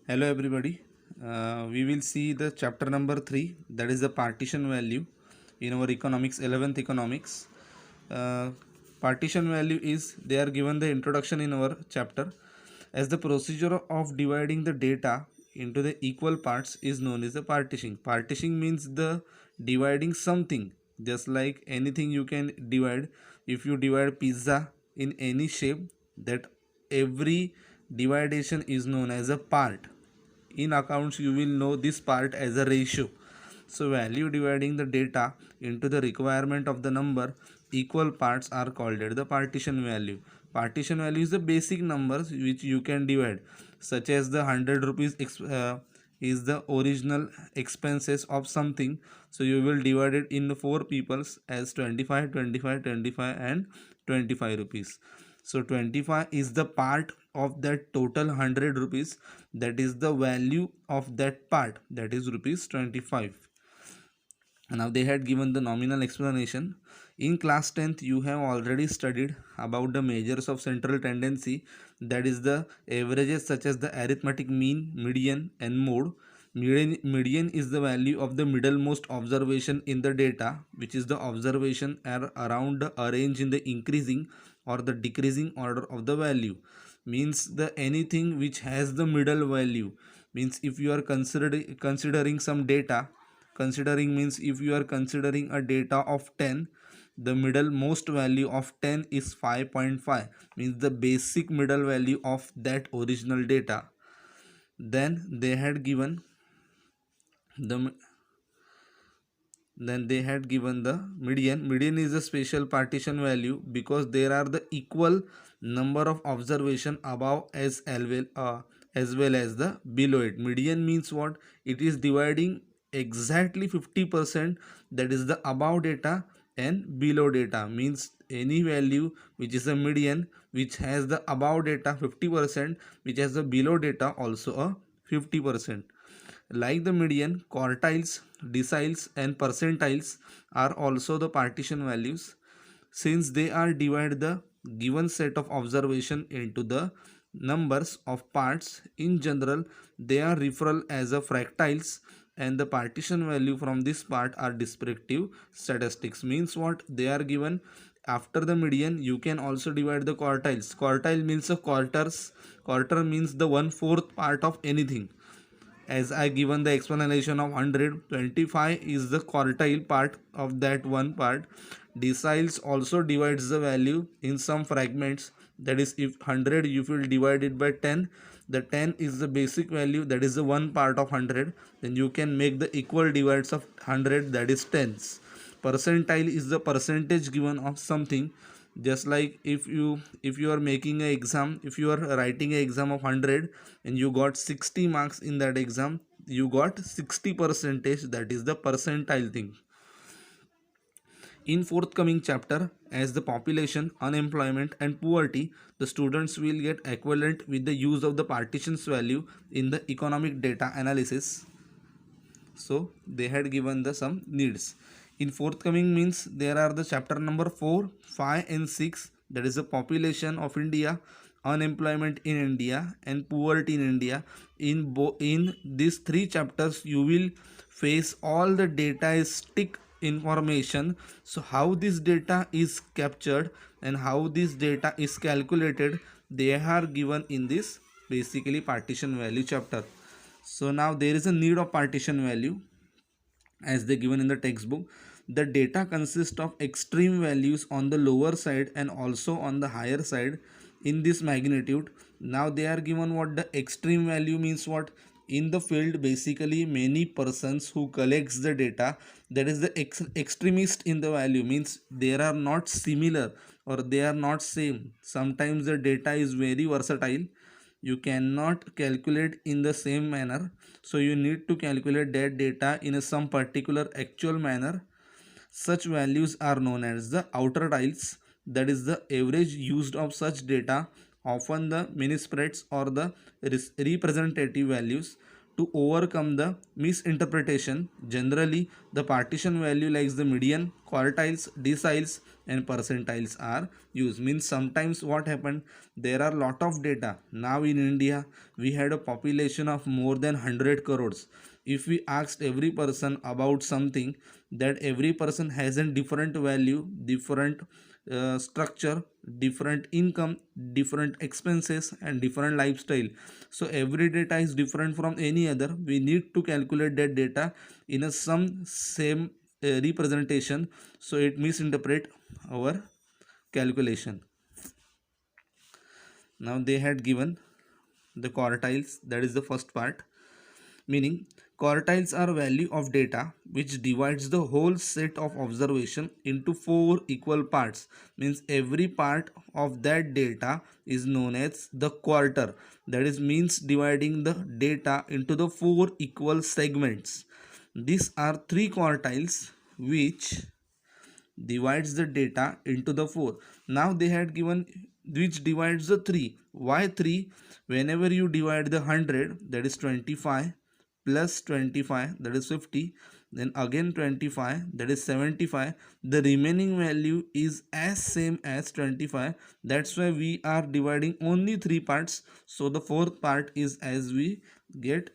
Hello everybody. We will see the chapter number 3, that is the partition value in our economics 11th economics. Uh, Partition value is they are given the introduction in our chapter as the procedure of dividing the data into the equal parts is known as the partitioning. Partitioning means the dividing something, just like anything you can divide. If you divide pizza in any shape, that every dividation is known as a part. In accounts you will know this part as a ratio. So value dividing the data into the requirement of the number equal parts are called the partition value. Partition value is the basic numbers which you can divide, such as the 100 rupees is the original expenses of something. So you will divide it in four peoples as 25, 25, 25 and 25 rupees. So 25 is the part of that total 100 rupees, that is the value of that part, that is rupees 25. Now they had given the nominal explanation. In class 10th you have already studied about the measures of central tendency, that is the averages such as the arithmetic mean, median and mode. Median is the value of the middlemost observation in the data, which is the observation are around the arrange in the increasing or the decreasing order of the value. Means the anything which has the middle value. Means if you are considering some data, considering means if you are considering a data of 10, the middle most value of 10 is 5.5, means the basic middle value of that original data. Then they had given the they had given the median. Median is a special partition value because there are the equal number of observation above as well as the below it. Median means what? It is dividing exactly 50%, that is the above data and below data. Means any value which is a median, which has the above data 50%, which has the below data also a 50%. Like the median, quartiles, deciles and percentiles are also the partition values, since they are divide the given set of observation into the numbers of parts. In general, they are referred as a fractiles, and the partition value from this part are descriptive statistics. Means what? They are given after the median. You can also divide the quartiles. Quartile means a quarters. Quarter means the 1/4 part of anything. As I given the explanation of 100, 25 is the quartile part of that one part. Deciles also divides the value in some fragments, that is if 100 you will divide it by 10, the 10 is the basic value, that is the one part of 100, then you can make the equal divides of 100, that is tens. Percentile is the percentage given of something, just like if you are making an exam, if you are writing an exam of 100 and you got 60 marks in that exam, you got 60 percentage, that is the percentile thing. In forthcoming chapter, as the population, unemployment and poverty, the students will get equivalent with the use of the partitions value in the economic data analysis. So they had given the some needs. In forthcoming means there are the chapter number 4, 5 and 6, that is the population of India, unemployment in India and poverty in India. In these three chapters you will face all the dataistic information. So how this data is captured and how this data is calculated, they are given in this basically partition value chapter. So now there is a need of partition value as they given in the textbook. The data consists of extreme values on the lower side and also on the higher side in this magnitude. Now they are given what the extreme value means. What? In the field basically many persons who collects the data, that is the extremist in the value, means they are not similar or they are not same. Sometimes the data is very versatile, you cannot calculate in the same manner, so you need to calculate that data in some particular actual manner. Such values are known as the outer tiles, that is the average used of such data, often the mini spreads or the representative values. to overcome the misinterpretation, generally the partition value like the median, quartiles, deciles and percentiles are used. Means sometimes what happened, there are lot of data. Now in India we had a population of more than 100 crores. If we asked every person about something, that every person has a different value, different structure, different income, different expenses and different lifestyle. So every data is different from any other. We need to calculate that data in a some same representation, so it misinterpret our calculation. Now they had given the quartiles, that is the first part, meaning quartiles are value of data which divides the whole set of observation into four equal parts. Means every part of that data is known as the quarter, that is means dividing the data into the four equal segments. These are three quartiles which divides the data into the four. Now they had given which divides the 3. Why 3? Whenever you divide the 100, that is 25, plus 25, that is 50, then again 25, that is 75, the remaining value is as same as 25. That's why we are dividing only 3 parts. So the fourth part is as we get.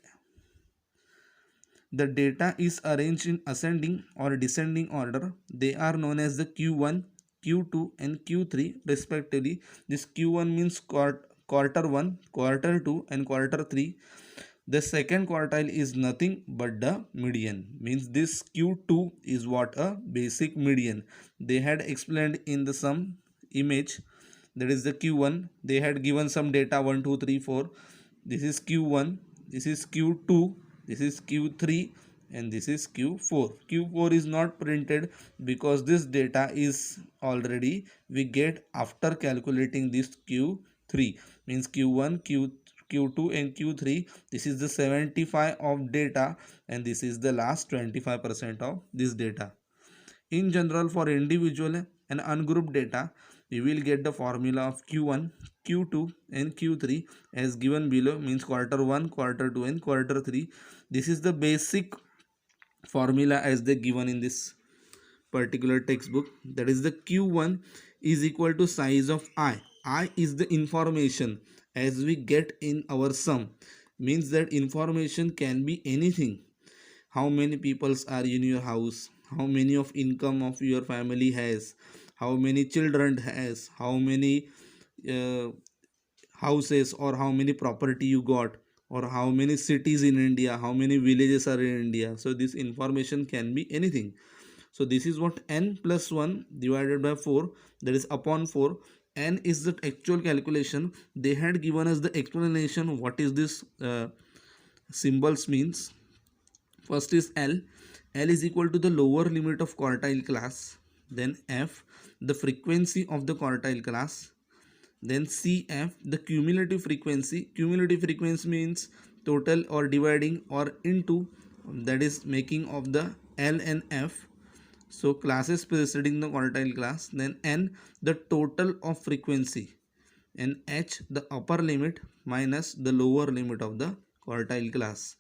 The data is arranged in ascending or descending order. They are known as the Q1, Q2 and Q3 respectively. This Q1 means quarter 1, quarter 2 and quarter 3. The second quartile is nothing but the median. Means this Q2 is what? A basic median. They had explained in the some image, that is the Q1. They had given some data 1, 2, 3, 4. This is Q1, this is Q2, this is Q3 and this is Q4. Q4 is not printed because this data is already we get after calculating this Q3. Means Q1, Q2 and Q3. This is the 75 of data and this is the last 25% of this data. In general, for individual and ungrouped data, we will get the formula of Q1, Q2 and Q3 as given below. Means quarter 1, quarter 2 and quarter 3. This is the basic formula as they given in this particular textbook. That is the Q1 is equal to size of I. I is the information as we get in our sum. Means that information can be anything. How many peoples are in your house, how many of income of your family has, how many children has, how many houses or how many property you got, or how many cities in India, how many villages are in India. So this information can be anything. So this is what n plus 1 divided by 4, that is upon 4. N is the actual calculation. They had given us the explanation what is this symbols means. First is L. L is equal to the lower limit of quartile class. Then F, the frequency of the quartile class. Then CF, the cumulative frequency. Cumulative frequency means total or dividing or into, that is making of the L and F. So classes preceding the quartile class. Then N, the total of frequency. And H, the upper limit minus the lower limit of the quartile class.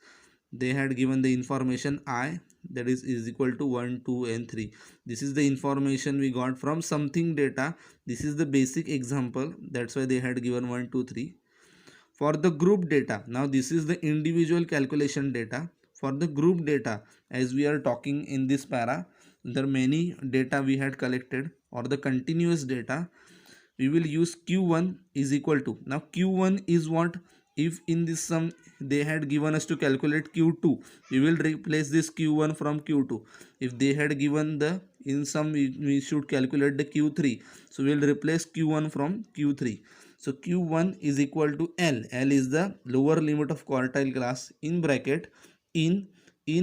They had given the information I, that is equal to 1, 2 and 3. This is the information we got from something data. This is the basic example. That's why they had given 1, 2, 3. For the group data, now this is the individual calculation data. For the group data, as we are talking in this para, there are many data we had collected, or the continuous data. We will use Q1 is equal to, now Q1 is what? If in this sum they had given us to calculate Q2, we will replace this Q1 from Q2. If they had given the in sum we should calculate the Q3, so we will replace Q1 from Q3. So Q1 is equal to L. L is the lower limit of quartile class in bracket in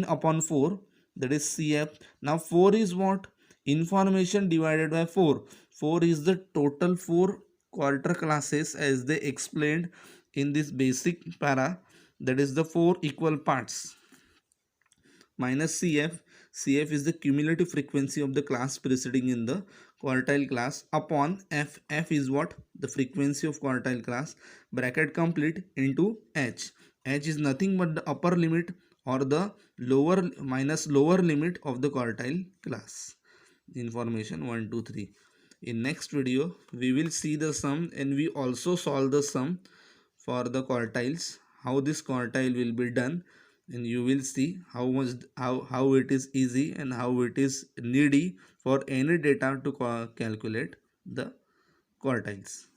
upon 4, that is CF. Now 4 is what? Information divided by 4. 4 is the total 4 quarter classes as they explained in this basic para, that is the 4 equal parts, minus CF. CF is the cumulative frequency of the class preceding in the quartile class, upon F. F is what? The frequency of quartile class, bracket complete, into H. H is nothing but the upper limit or the lower minus lower limit of the quartile class. Information 1, 2, 3. In next video, we will see the sum and we also solve the sum for the quartiles, how this quartile will be done, and you will see how it is easy and how it is needy for any data to calculate the quartiles.